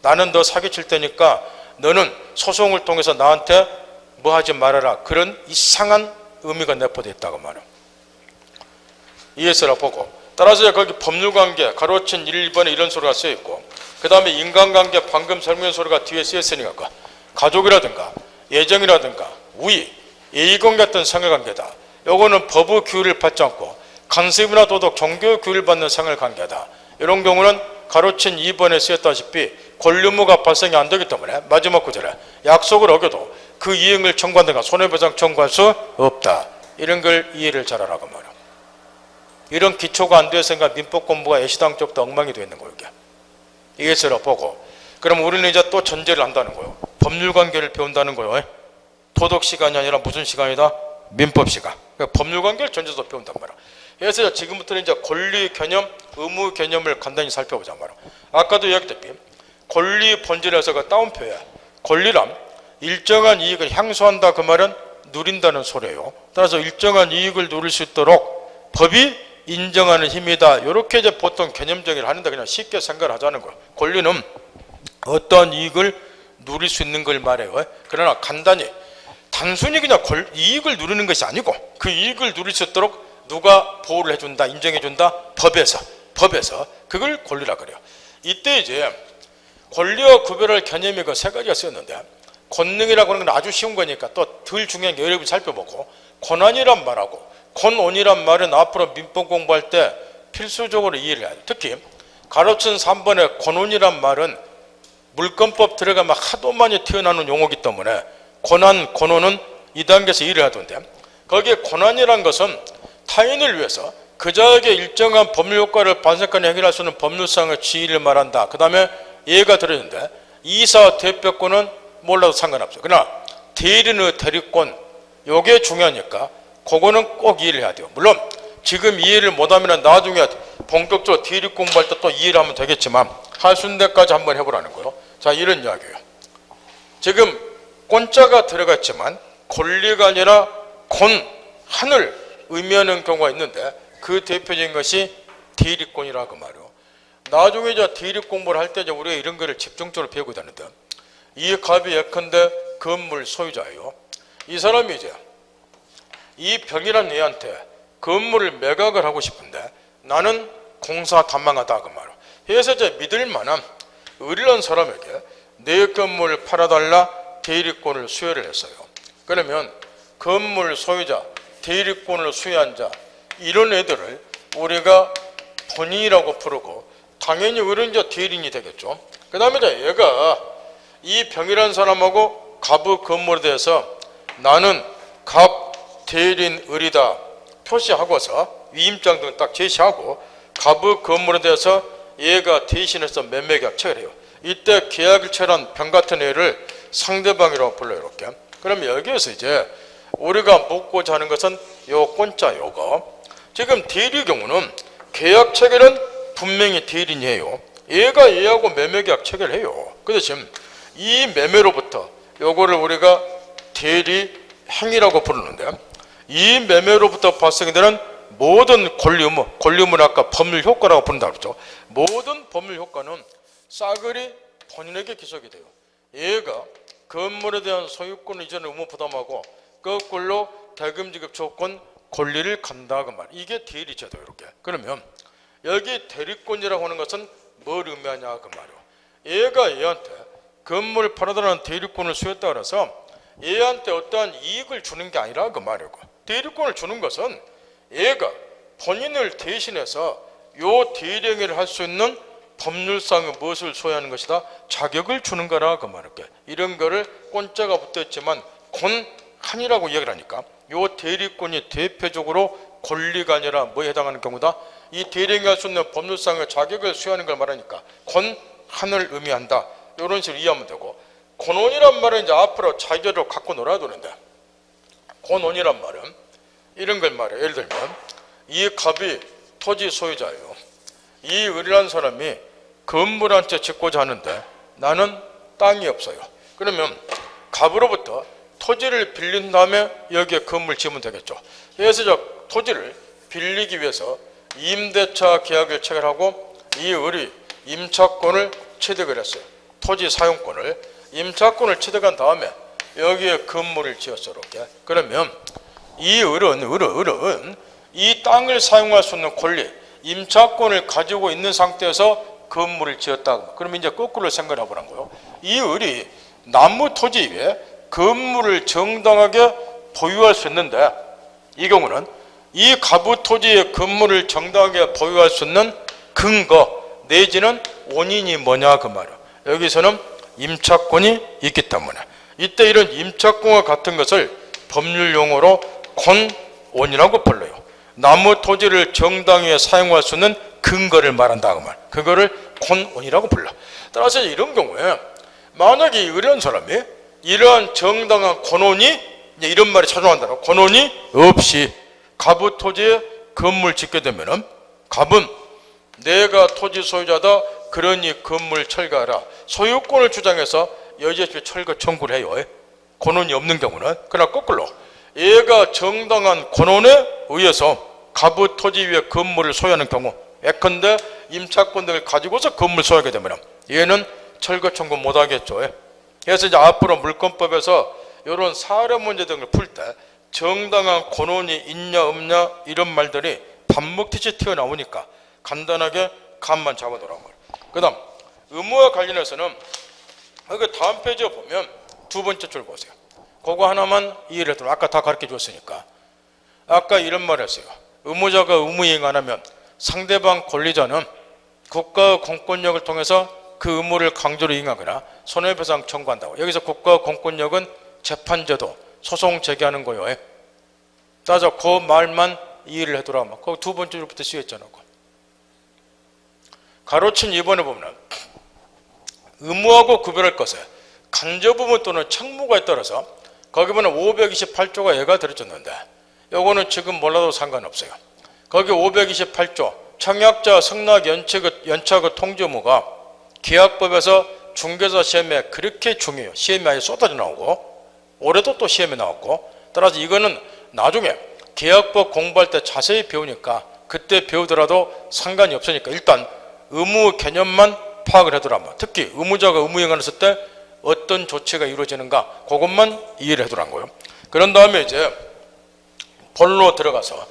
나는 너 사기칠 테니까 너는 소송을 통해서 나한테 뭐 하지 말아라. 그런 이상한 의미가 내포되어 있다고 말이에요. 이해서라 보고. 따라서 거기 법률관계 가로친 1번에 이런 소리가 쓰여있고 그 다음에 인간관계 방금 설명한 소리가 뒤에 쓰였으니까 가족이라든가 예정이라든가 우위, 예의관 같은 상해관계다. 요거는 법의 규율을 받지 않고 간섭이나 도덕, 종교 규율을 받는 상해관계다. 이런 경우는 가로친 2번에 쓰였다시피 권리 의무가 발생이 안 되기 때문에 마지막 구절에 약속을 어겨도 그 이행을 청구한다든가 손해배상 청구할 수 없다. 이런 걸 이해를 잘하라고 말이야. 이런 기초가 안 되었으니까 민법 공부가 애시당 쪽도 엉망이 되어 있는 거예요. 이해서라 보고. 그럼 우리는 이제 또 전제를 한다는 거예요. 법률관계를 배운다는 거예요. 도덕 시간이 아니라 무슨 시간이다? 민법 시간. 그러니까 법률관계를 전제도 배운단 말이야. 그래서 지금부터는 이제 권리 개념, 의무 개념을 간단히 살펴보자 말이야. 아까도 이야기했다시피 권리 본질에서 그 따옴표에 권리란 일정한 이익을 향수한다 그 말은 누린다는 소리예요. 따라서 일정한 이익을 누릴 수 있도록 법이 인정하는 힘이다. 이렇게 이제 보통 개념 정의를 하는데 그냥 쉽게 생각을 하자는 거예요. 권리는 어떠한 이익을 누릴 수 있는 걸 말해요. 그러나 간단히 단순히 그냥 이익을 누리는 것이 아니고 그 이익을 누릴 수 있도록 누가 보호를 해준다, 인정해준다? 법에서 그걸 권리라 그래요. 이때 이제 권리와 구별할 개념이 그 세 가지가 쓰였는데 권능이라고 하는 건 아주 쉬운 거니까 또 덜 중요한 여러분이 살펴보고 권한이란 말하고 권온이란 말은 앞으로 민법 공부할 때 필수적으로 이해를 해야 돼요. 특히 가로친 3번의 권온이란 말은 물권법 들어가면 하도 많이 튀어나오는 용어이기 때문에 권한, 권온은 2단계에서 이해를 하던데 거기에 권한이란 것은 타인을 위해서 그자에게 일정한 법률 효과를 반성권에 해결할 수 있는 법률상의 지위를 말한다. 그 다음에 예가 들어있는데 이사 대표권은 몰라도 상관없어요. 그러나 대리인의 대리권 이게 중요하니까 그거는 꼭 이해를 해야 돼요. 물론 지금 이해를 못하면 나중에 본격적으로 대리 공부할 때 또 이해를 하면 되겠지만 할 수 있는 데까지 한번 해보라는 거예요. 자, 이런 이야기예요. 지금 권자가 들어갔지만 권리가 아니라 권한을 의미하는 경우가 있는데 그 대표적인 것이 대리권이라고 말이에요. 나중에 이제 대리 공부를 할 때 우리가 이런 거를 집중적으로 배우고 다는데 이 갑이 예컨대 건물 소유자예요. 이 사람이 이제 이 병이란 애한테 건물을 매각을 하고 싶은데 나는 공사 단망하다 그 말이에요. 그래서 이제 믿을 만한 의리한 사람에게 내 건물을 팔아달라 대리권을 수여를 했어요. 그러면 건물 소유자, 대리권을 수여한 자 이런 애들을 우리가 본인이라고 부르고 당연히 우리는 이제 대리인이 되겠죠. 그 다음에 얘가 이 병이라는 사람하고 갑의 건물에 대해서 나는 갑 대리인 의리다 표시하고서 위임장 등 딱 제시하고 갑의 건물에 대해서 얘가 대신해서 매매계약 체결해요. 이때 계약을 체결한 병 같은 애를 상대방이라고 불러요. 이렇게. 그러면 여기에서 이제 우리가 묻고자 하는 것은 요 권자 요거. 지금 대리 경우는 계약 체결은 분명히 대리인이에요. 얘가 얘하고 매매계약 체결해요. 그래서 지금 이 매매로부터 요거를 우리가 대리 행위라고 부르는데 이 매매로부터 발생이 되는 모든 권리 의무는 아까 법률 효과라고 부른다고 그랬죠. 모든 법률 효과는 싸그리 본인에게 기속이 돼요. 얘가 건물에 대한 소유권 이전의 의무 부담하고 거꾸로 대금지급 조건 권리를 간다 그 말. 이게 대리제도 이렇게. 그러면 여기 대리권이라고 하는 것은 뭘 의미하냐 그 말이에요. 얘가 얘한테 건물을 팔아달라는 대리권을 수였다 그래서 얘한테 어떠한 이익을 주는 게 아니라 그 말이고, 대리권을 주는 것은 얘가 본인을 대신해서 요 대리행위를 할 수 있는 법률상의 무엇을 소유하는 것이다? 자격을 주는 거라 그 말이게. 이런 거를 꼰자가 붙어있지만 권한이라고 이야기를 하니까 요 대리권이 대표적으로 권리가 아니라 뭐에 해당하는 경우다? 이 대리행위 할 수 있는 법률상의 자격을 수여하는 걸 말하니까 권한을 의미한다. 이런 식으로 이해하면 되고, 권원이란 말은 이제 앞으로 자기로 갖고 놀아야 되는데, 권원이란 말은 이런 걸 말해요. 예를 들면 이 갑이 토지 소유자예요. 이 을이라는 사람이 건물 한 채 짓고자 하는데 나는 땅이 없어요. 그러면 갑으로부터 토지를 빌린 다음에 여기에 건물 지으면 되겠죠. 그래서 저 토지를 빌리기 위해서 임대차 계약을 체결하고 이 을이 임차권을 취득을 했어요. 토지 사용권을, 임차권을 취득한 다음에 여기에 건물을 지었어. 이렇게. 그러면 이 을은 이 땅을 사용할 수 있는 권리, 임차권을 가지고 있는 상태에서 건물을 지었다. 그러면 이제 거꾸로 생각을 해보란 거예요. 이 을이 나무 토지 위에 건물을 정당하게 보유할 수 있는데, 이 경우는 이 가부 토지의 건물을 정당하게 보유할 수 있는 근거 내지는 원인이 뭐냐 그 말이에요. 여기서는 임차권이 있기 때문에 이때 이런 임차권과 같은 것을 법률 용어로 권원이라고 불러요. 나무 토지를 정당하게 사용할 수 있는 근거를 말한다 그 말. 그거를 권원이라고 불러. 따라서 이런 경우에 만약에 이런 사람이 이러한 정당한 권원이, 이런 말이 차중한다고, 권원이 없이 가부 토지에 건물 짓게 되면은 갑은 내가 토지 소유자다, 그러니 건물 철거하라, 소유권을 주장해서 여지없이 철거 청구를 해요. 권원이 없는 경우는. 그러나 거꾸로 얘가 정당한 권원에 의해서 가부 토지 위에 건물을 소유하는 경우, 예컨대 임차권 등을 가지고서 건물 소유하게 되면 얘는 철거 청구 못하겠죠. 그래서 이제 앞으로 물권법에서 이런 사례 문제 등을 풀 때 정당한 권원이 있냐 없냐 이런 말들이 밥 먹듯이 튀어나오니까 간단하게 감만 잡아두라고 말이에요. 그 다음 의무와 관련해서는 그 다음 페이지에 보면 두 번째 줄 보세요. 그거 하나만 이해를 해두면, 아까 다 가르쳐 줬으니까. 아까 이런 말 했어요. 의무자가 의무 이행 안 하면 상대방 권리자는 국가의 공권력을 통해서 그 의무를 강제로 이행하거나 손해배상 청구한다고. 여기서 국가의 공권력은 재판제도, 소송 제기하는 거예요. 따라서 그 말만 이해를 해두라면, 그 두 번째 줄부터 쓰였잖아. 가로친 2번에 보면 의무하고 구별할 것에 간접의무 또는 책무가 따라서 거기 보면 528조가 얘가 들어졌는데 요거는 지금 몰라도 상관없어요. 거기 528조 청약자 승낙 연착의 통지 의무가 계약법에서 중개사 시험에 그렇게 중요해요. 시험에 아예 쏟아져 나오고 올해도 또 시험에 나왔고, 따라서 이거는 나중에 계약법 공부할 때 자세히 배우니까 그때 배우더라도 상관이 없으니까 일단 의무 개념만 파악을 해두라면, 특히 의무자가 의무 이행했을 때 어떤 조치가 이루어지는가 그것만 이해를 해두란 거예요. 그런 다음에 이제 본론으로 들어가서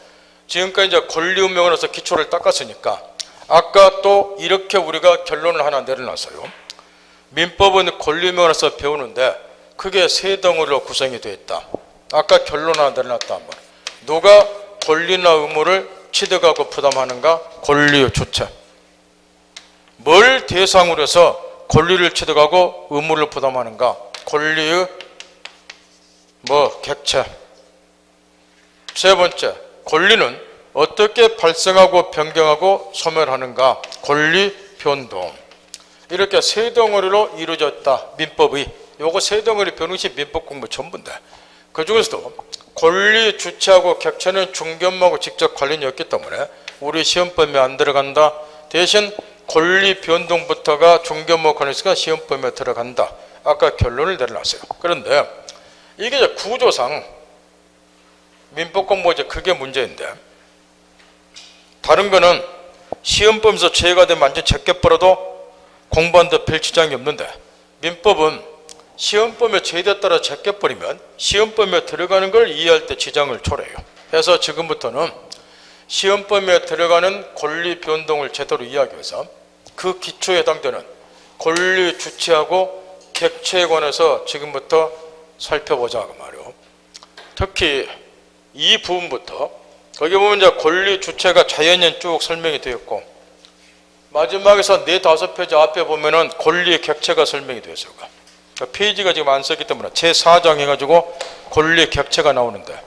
지금까지 이제 권리운명으로서 기초를 닦았으니까 아까 또 이렇게 우리가 결론을 하나 내려놨어요. 민법은 권리운명으로서 배우는데 크게 세 덩어리로 구성이 되어 있다. 아까 결론 하나 내려놨다 한번. 누가 권리나 의무를 취득하고 부담하는가? 권리의 주체. 뭘 대상으로 해서 권리를 취득하고 의무를 부담하는가? 권리의 객체. 세 번째, 권리는 어떻게 발생하고 변경하고 소멸하는가? 권리 변동. 이렇게 세 덩어리로 이루어졌다. 민법의. 요거 세 덩어리 배우는 것이 민법 공부 전부인데, 그 중에서도 권리 주체하고 객체는 중견하고 직접 관련이 없기 때문에 우리 시험범위에 안 들어간다. 대신 권리 변동부터가 중견목 관련해서 시험범위에 들어간다. 아까 결론을 내려놨어요. 그런데 이게 이제 구조상 민법 공부 이제 그게 문제인데, 다른 거는 시험범위에서 제외가 되면 완전 제껴버려도 공부하는데 별 지장이 없는데, 민법은 시험범위에 제외에 따라 제껴버리면 시험범위에 들어가는 걸 이해할 때 지장을 초래해요. 그래서 지금부터는 시험범위에 들어가는 권리 변동을 제대로 이해하기 위해서 그 기초에 해당되는 권리 주체하고 객체에 관해서 지금부터 살펴보자 그 말이요. 특히 이 부분부터 거기 보면 이제 권리 주체가 자연인 쭉 설명이 되어 있고 마지막에서 4-5페이지 앞에 보면은 권리 객체가 설명이 되어 있어요. 그러니까 페이지가 지금 안 썼기 때문에 제4장 해가지고 권리 객체가 나오는데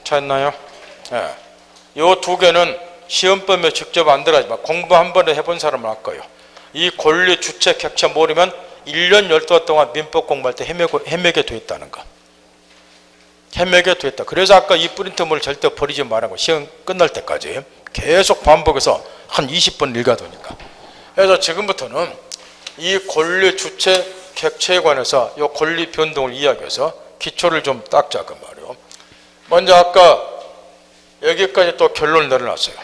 찾나요? 예. 요 두 개는 시험범위에 직접 안 들어가지만 공부 한 번에 해본 사람은 알 거예요. 이 권리 주체 객체 모르면 1년 12달 동안 민법 공부할 때 헤매게 돼 있다는 거. 헤매게 돼 있다. 그래서 아까 이 프린트물 절대 버리지 말라고 시험 끝날 때까지 계속 반복해서 한 20번 읽어두니까. 그래서 지금부터는 이 권리 주체 객체에 관해서 이 권리 변동을 이야기해서 기초를 좀 닦자 그 말이에요. 먼저 아까 여기까지 또 결론을 내려놨어요.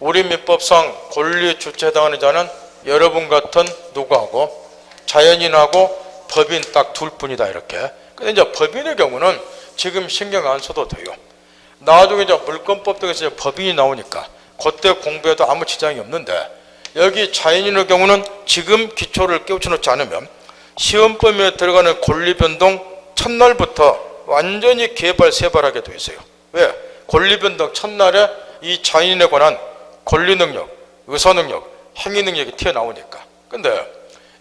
우리 민법상 권리 주체에 해당하는 자는 여러분 같은 누구하고 자연인하고 법인 딱 둘 뿐이다 이렇게. 근데 이제 법인의 경우는 지금 신경 안 써도 돼요. 나중에 이제 물권법 등에서 이제 법인이 나오니까 그때 공부해도 아무 지장이 없는데 여기 자연인의 경우는 지금 기초를 깨우쳐놓지 않으면 시험범위에 들어가는 권리 변동 첫날부터 완전히 개발세발하게 돼 있어요. 왜? 권리 변동 첫날에 이 자연인에 관한 권리 능력, 의사 능력, 행위 능력이 튀어나오니까. 근데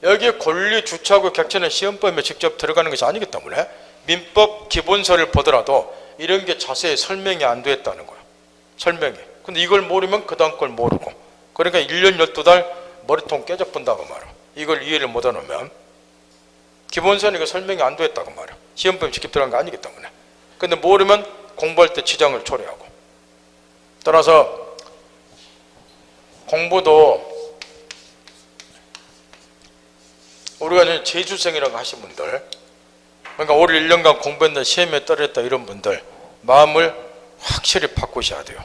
여기 권리 주체하고 객체는 시험범위에 직접 들어가는 것이 아니기 때문에 민법 기본서를 보더라도 이런 게 자세히 설명이 안 됐다는 거예요. 설명이. 근데 이걸 모르면 그 다음 걸 모르고. 그러니까 1년 12달 머리통 깨져본다고 말이야. 이걸 이해를 못하면 기본서는 이거 설명이 안 됐다고 말이야. 시험범위 직접 들어간 거 아니기 때문에. 근데 모르면 공부할 때 지장을 초래하고. 따라서 공부도 우리가 이제 재수생이라고 하신 분들, 그러니까 올 1년간 공부했는데 시험에 떨어졌다 이런 분들 마음을 확실히 바꾸셔야 돼요.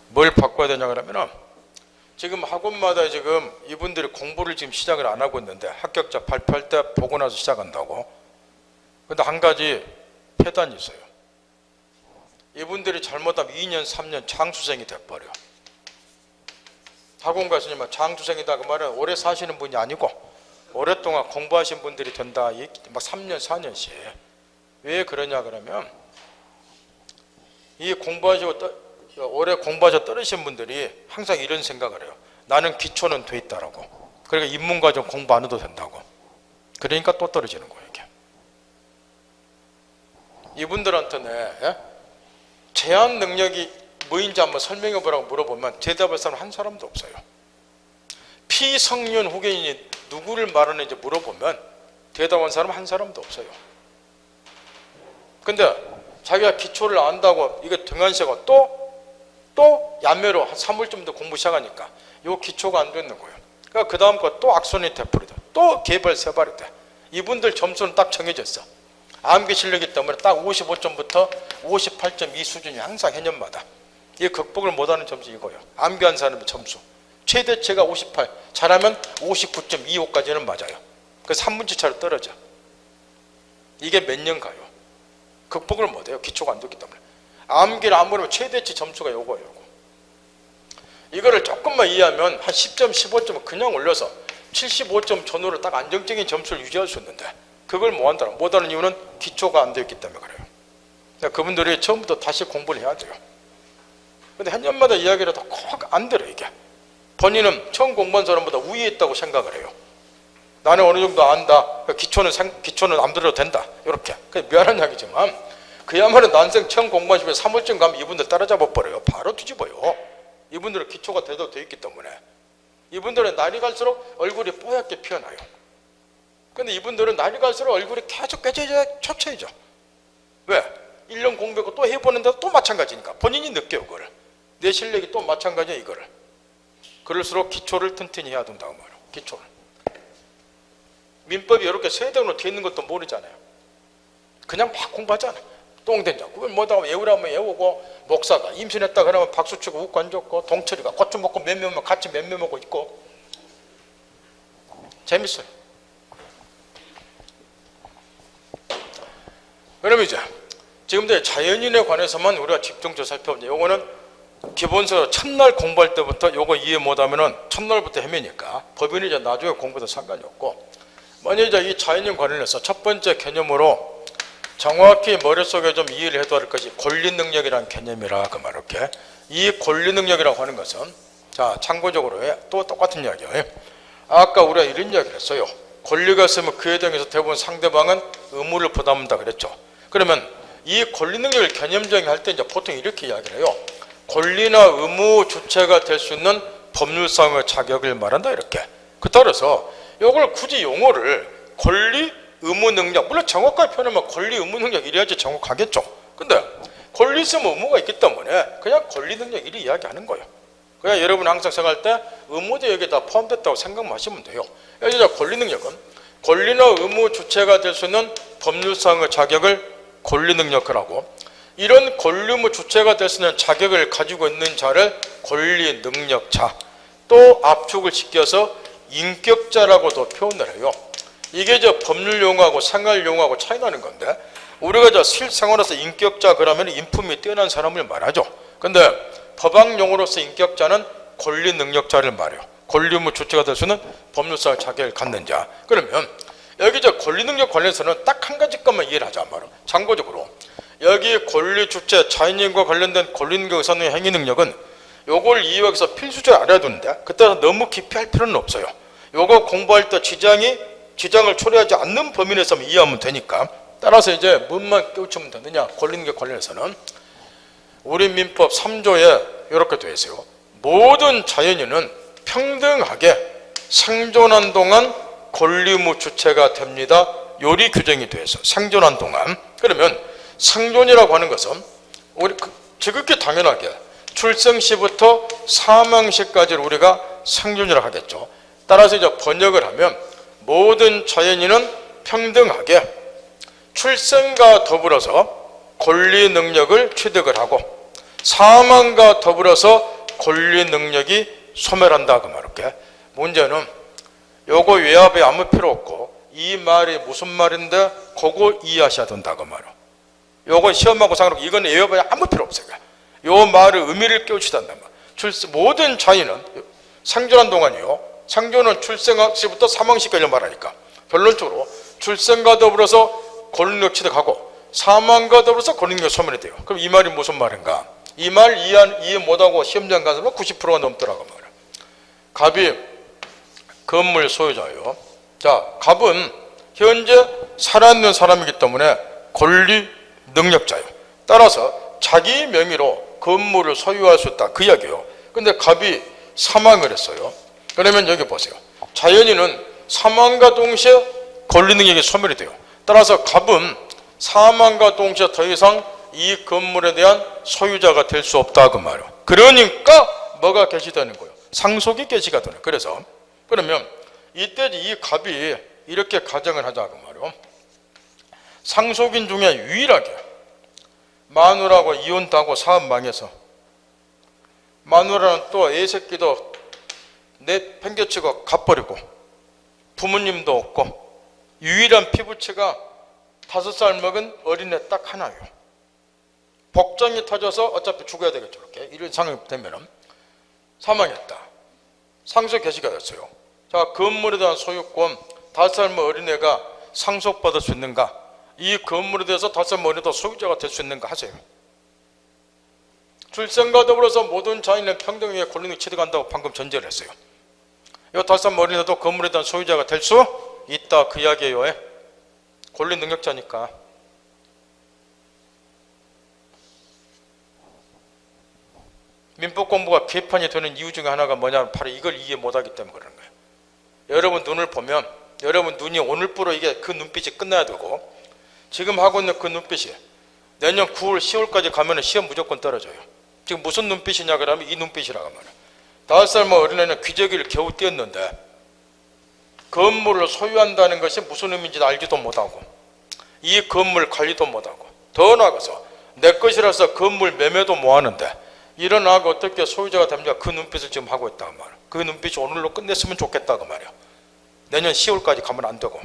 뭘 바꿔야 되냐 그러면 지금 학원마다 지금 이분들이 공부를 지금 시작을 안 하고 있는데 합격자 발표할 때 보고 나서 시작한다고. 근데 한 가지 폐단이 있어요. 이분들이 잘못하면 2년 3년 장수생이 돼버려. 학원 가시면 장수생이다 그 말은 오래 사시는 분이 아니고 오랫동안 공부하신 분들이 된다. 막 3년 4년씩. 왜 그러냐 그러면 이 공부하시고 오래 공부하셔 떨어지신 분들이 항상 이런 생각을 해요. 나는 기초는 돼 있다라고. 그러니까 입문과정 공부 안 해도 된다고. 그러니까 또 떨어지는 거예요. 이게. 이분들한테는 제한 능력이 뭐인지 한번 설명해 보라고 물어보면 대답할 사람 한 사람도 없어요. 피성년 후견인이 누구를 말하는지 물어보면 대답한 사람 한 사람도 없어요. 근데 자기가 기초를 안다고 이게 등한시하고 또 야매로 한 3월쯤 더 공부 시작하니까 요 기초가 안 되는 거예요. 그러니까 그 다음 거 또 악순환이 돼버리다. 또 개발세발이 돼. 이분들 점수는 딱 정해졌어. 암기 실력이기 때문에 딱 55점부터 58.2 수준이 항상 해년마다. 이게 극복을 못하는 점수 이거예요. 암기한 사람의 점수. 최대치가 58, 잘하면 59.25까지는 맞아요. 그 3문제 차로 떨어져. 이게 몇 년 가요? 극복을 못해요. 기초가 안 됐기 때문에. 암기를 안 모르면 최대치 점수가 요거예요. 이거를 조금만 이해하면 한 10점, 15점을 그냥 올려서 75점 전후로 딱 안정적인 점수를 유지할 수 있는데 그걸 못하는 이유는 기초가 안 되었기 때문에 그래요. 그러니까 그분들이 처음부터 다시 공부를 해야 돼요. 근데 한 년마다 이야기라도 꼭 안 들어요. 이게. 본인은 처음 공부한 사람보다 우위에 있다고 생각을 해요. 나는 어느 정도 안다. 기초는 안 들어도 된다. 이렇게. 미안한 이야기지만 그야말로 난생 처음 공부하시면 3월쯤 가면 이분들 따라잡아 버려요. 바로 뒤집어요. 이분들은 기초가 돼도 돼 있기 때문에. 이분들은 날이 갈수록 얼굴이 뽀얗게 피어나요. 근데 이분들은 날이 갈수록 얼굴이 계속 초췌해져. 왜? 1년 공부하고 또 해보는데도 또 마찬가지니까. 본인이 느껴요. 그거를. 내 실력이 또 마찬가지야 이거를. 그럴수록 기초를 튼튼히 해야 된다고 말이에요. 기초를. 민법이 이렇게 세대로 돼 있는 것도 모르잖아요. 그냥 막 공부하잖아. 똥된자. 그걸 뭐다 외우라면 외우고 목사가 임신했다 그러면 박수 치고 웃고 앉았고 동철이가 고추 먹고 면면 먹고 같이 면면 먹고 있고 재밌어요. 그러면 이제 지금도 자연인에 관해서만 우리가 집중적으로 살펴보자. 요거는 기본서 첫날 공부할 때부터 요거 이해 못하면은 첫날부터 헤매니까 법인이 이제 나중에 공부도 상관이 없고 먼저 이 자연인 관련해서 첫 번째 개념으로 정확히 머릿속에 좀 이해를 해둬야 할 것이 권리능력이라는 개념이라 그 말 이렇게. 이 권리능력이라고 하는 것은 자 참고적으로 또 똑같은 이야기예요. 아까 우리가 이런 이야기를 했어요. 권리가 있으면 그에 대해서 대부분 상대방은 의무를 부담한다 그랬죠. 그러면 이 권리능력을 개념적인 할 때 이제 보통 이렇게 이야기를 해요. 권리나 의무 주체가 될 수 있는 법률상의 자격을 말한다 이렇게. 그 따라서 이걸 굳이 용어를 권리, 의무 능력, 물론 정확하게 표현하면 권리, 의무 능력 이래야지 정확하겠죠. 근데 권리 있으면 의무가 있기 때문에 그냥 권리 능력 이리 이야기하는 거예요. 그냥 여러분 항상 생각할 때 의무도 여기에 다 포함됐다고 생각만 하시면 돼요. 여기서 권리 능력은 권리나 의무 주체가 될 수 있는 법률상의 자격을 권리 능력을 하고, 이런 권리 의무 주체가 될 수 있는 자격을 가지고 있는 자를 권리 능력자, 또 압축을 시켜서 인격자라고도 표현을 해요. 이게 저 법률 용어하고 생활 용어하고 차이 나는 건데, 우리가 저 실생활에서 인격자 그러면 인품이 뛰어난 사람을 말하죠. 근데 법학 용어로서 인격자는 권리 능력자를 말해요. 권리 의무 주체가 될 수 있는 법률상 자격을 갖는 자. 그러면 여기 저 권리 능력 관련해서는 딱 한 가지 것만 이해를 하자 말이에요. 참고적으로 여기 권리 주체 자연인과 관련된 권리 능력 의사능력 행위 능력은 요걸 이해하기 위해서 필수적으로 알아야 되는데, 그때는 너무 깊이 할 필요는 없어요. 요거 공부할 때 지장을 초래하지 않는 범위 내에서만 이해하면 되니까. 따라서 이제 뭔만 깨우치면 되느냐, 권리 능력 관련해서는 우리 민법 3조에 이렇게 되어 있어요. 모든 자연인은 평등하게 생존한 동안 권리 의무 주체가 됩니다. 요리 규정이 되어 있어요. 생존한 동안. 그러면 생존이라고 하는 것은 우리 지극히 당연하게 출생 시부터 사망 시까지를 우리가 생존이라고 하겠죠. 따라서 이제 번역을 하면 모든 자연인은 평등하게 출생과 더불어서 권리 능력을 취득을 하고 사망과 더불어서 권리 능력이 소멸한다 그 말일게. 문제는 요거 외압에 아무 필요 없고 이 말이 무슨 말인데 그거 이해하셔야 된다 그 말이에요. 요건 시험하고 상관없고 이건 외압에 아무 필요 없어요. 요 말의 의미를 깨우치단다 말. 모든 자연은 생존한 동안이요. 생존은 출생 시부터 사망 시까지 말하니까 결론적으로 출생과 더불어서 권리력 취득하고 사망과 더불어서 권리력 소멸이 돼요. 그럼 이 말이 무슨 말인가? 이 말 이해 못하고 시험장 가서 90%가 넘더라고 말이에요. 갑이 건물 소유자예요. 자, 갑은 현재 살아있는 사람이기 때문에 권리 능력자예요. 따라서 자기 명의로 건물을 소유할 수 있다 그 이야기예요. 근데 갑이 사망을 했어요. 그러면 여기 보세요. 자연인은 사망과 동시에 권리 능력이 소멸이 돼요. 따라서 갑은 사망과 동시에 더 이상 이 건물에 대한 소유자가 될 수 없다 그 말이에요. 그러니까 뭐가 개시되는 거예요? 상속이 개시가 되는. 그래서 그러면 이때 이 갑이 이렇게 가정을 하자 그 말이에요. 상속인 중에 유일하게 마누라하고 이혼도 하고 사업 망해서 마누라는 또 애새끼도 팽개치고 갚버리고 부모님도 없고 유일한 피부치가 5살 먹은 어린애 딱 하나예요. 복장이 터져서 어차피 죽어야 되겠죠. 이렇게 이런 상황이 되면 사망했다. 상속 개시가 됐어요. 자, 건물에 대한 소유권 5살 먹은 어린애가 상속받을 수 있는가? 이 건물에 대해서 5살 먹은 어린애도 소유자가 될 수 있는가 하세요. 출생과 더불어서 모든 자연의 평등하게 권리를 취득한다고 방금 전제를 했어요. 이 5살 먹은 어린애도 건물에 대한 소유자가 될 수 있다 그 이야기예요. 권리 능력자니까. 민법 공부가 개판이 되는 이유 중에 하나가 뭐냐면 바로 이걸 이해 못하기 때문에 그러는 거예요. 여러분 눈을 보면 여러분 눈이 오늘부로 이게 그 눈빛이 끝나야 되고 지금 하고 있는 그 눈빛이 내년 9월 10월까지 가면 시험 무조건 떨어져요. 지금 무슨 눈빛이냐 그러면 이 눈빛이라고 말이에요. 5살 먹은 어린애는 기저귀를 겨우 띄었는데 건물을 소유한다는 것이 무슨 의미인지 알지도 못하고 이 건물 관리도 못하고 더 나아가서 내 것이라서 건물 매매도 못하는데 일어나고 어떻게 소유자가 됩니까? 그 눈빛을 지금 하고 있다고 말이에요. 그 눈빛이 오늘로 끝냈으면 좋겠다고 말이에요. 내년 10월까지 가면 안 되고.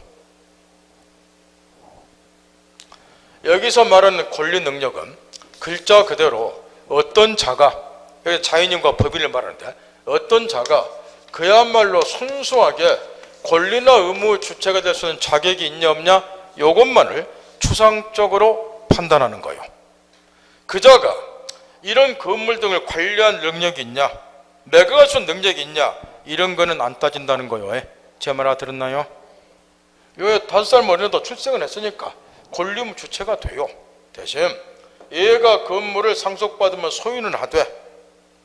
여기서 말하는 권리 능력은 글자 그대로 어떤 자가, 여기 자연인과 법인을 말하는데 어떤 자가 그야말로 순수하게 권리나 의무 주체가 될 수 있는 자격이 있냐 없냐 이것만을 추상적으로 판단하는 거예요. 그자가 이런 건물 등을 관리할 능력이 있냐, 매각할 수 있는 능력이 있냐, 이런 거는 안 따진다는 거예요. 제 말 알아들었나요? 요 5살 어린애도 출생을 했으니까 권리 의무 주체가 돼요. 대신 얘가 건물을 상속받으면 소유는 하되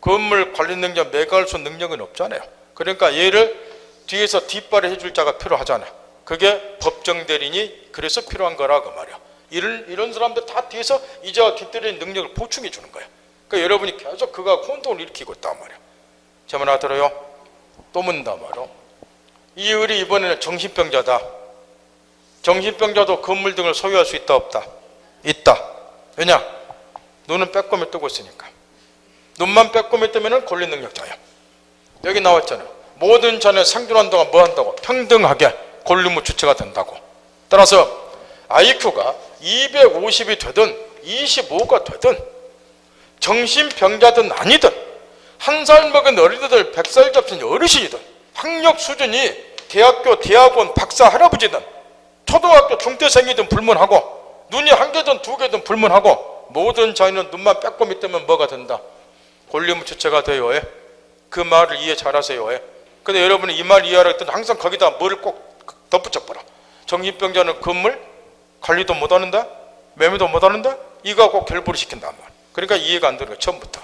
건물 관리 능력, 매각할 수 있는 능력은 없잖아요. 그러니까 얘를 뒤에서 뒷발을 해줄 자가 필요하잖아요. 그게 법정 대리인이 그래서 필요한 거라고 말이야. 이런 사람들 다 뒤에서 이자와 뒷대리인 능력을 보충해 주는 거예요. 그러니까 여러분이 계속 그가 혼동을 일으키고 있단 말이야. 제 말 알아들어요? 또 묻는다 말이야. 이 을이 이번에는 정신병자다. 정신병자도 건물 등을 소유할 수 있다 없다? 있다. 왜냐? 눈은 빼꼼히 뜨고 있으니까. 눈만 빼꼼히 뜨면 권리 능력자야. 여기 나왔잖아요. 모든 자는 생존한 동안 뭐 한다고? 평등하게 권리 의무 주체가 된다고. 따라서 IQ가 250이 되든 25가 되든 정신병자든 아니든 한 살 먹은 어린애들 100살 잡힌 어르신이든 학력 수준이 대학교, 대학원, 박사, 할아버지든 초등학교 중대생이든 불문하고 눈이 1개든 2개든 불문하고 모든 자유는 눈만 빼꼼히 뜨면 뭐가 된다? 권리 의무 주체가 돼요. 그 말을 이해 잘하세요. 근데 여러분이 이 말 이해하라 했더니 항상 거기다 뭐를 꼭 덧붙여버려. 정신병자는 건물 관리도 못하는데 매매도 못하는데 이거 꼭 결부를 시킨단 말이야. 그러니까 이해가 안 되는 거야. 처음부터.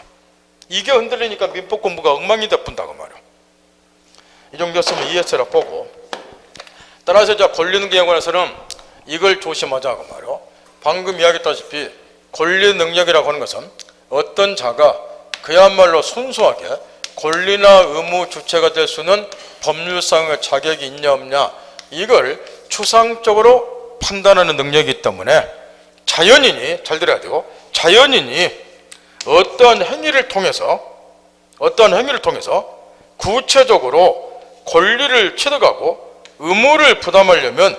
이게 흔들리니까 민법 공부가 엉망이 돼뿐다고 말이야. 이 정도였으면 이해했으라 보고, 따라서 이제 권리 능력에 관해서는 이걸 조심하자고 말이야. 방금 이야기했다시피 권리 능력이라고 하는 것은 어떤 자가 그야말로 순수하게 권리나 의무 주체가 될 수 있는 법률상의 자격이 있냐 없냐 이걸 추상적으로 판단하는 능력이 있기 때문에 자연인이, 잘 들어야 돼요, 자연인이 어떠한 행위를 통해서 구체적으로 권리를 취득하고 의무를 부담하려면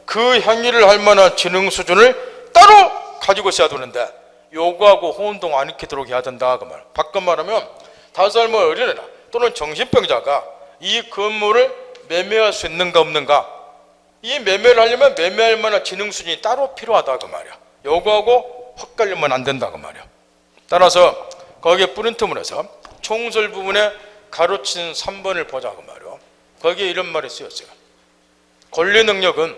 그 행위를 할 만한 지능 수준을 따로 가지고 있어야 되는데 요거하고 혼동 안 일으키도록 해야 된다 그 말. 바꿔 말하면 5살 먹은 어린애나 또는 정신병자가 이 건물을 매매할 수 있는가 없는가, 이 매매를 하려면 매매할 만한 지능 수준이 따로 필요하다 그 말이야. 요거하고 헛갈리면 안 된다 그 말이야. 따라서 거기에 프린트문에서 총설 부분에 가로친 3번을 보자 그 말이야. 거기에 이런 말이 쓰였어요. 권리 능력은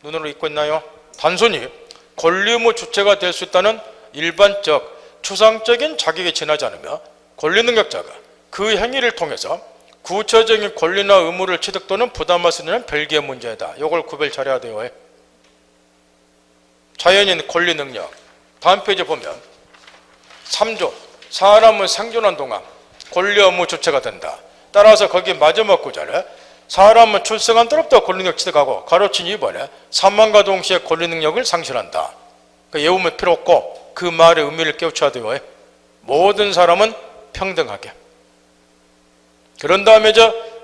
눈으로 읽고 있나요? 단순히 권리 의무 주체가 될 수 있다는 일반적 추상적인 자격에 지나지 않으며 권리 능력자가 그 행위를 통해서 구체적인 권리나 의무를 취득 또는 부담할 수 있는 별개의 문제다. 이걸 구별 잘해야 돼요. 자연인 권리 능력. 다음 페이지 보면 3조 사람은 생존한 동안 권리 의무 주체가 된다. 따라서 거기 마지막 구절에 사람은 출생한 때부터 권리 능력 취득하고 가로친 2번에 사망과 동시에 권리 능력을 상실한다. 그러니까 외우면 필요 없고 그 말의 의미를 깨우쳐야 돼요. 모든 사람은 평등하게. 그런 다음에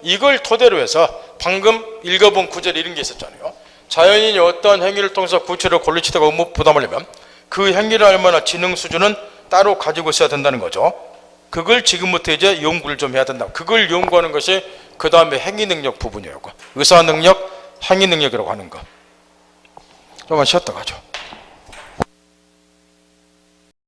이걸 토대로 해서 방금 읽어본 구절에 이런 게 있었잖아요. 자연인이 어떠한 행위를 통해서 구체로 권리 취득과 의무 부담하려면 그 행위를 할 만한 지능 수준은 따로 가지고 있어야 된다는 거죠. 그걸 지금부터 이제 연구를 좀 해야 된다. 그걸 연구하는 것이 그 다음에 행위 능력 부분이라고. 의사 능력, 행위 능력이라고 하는 거. 조금만 쉬었다 가죠.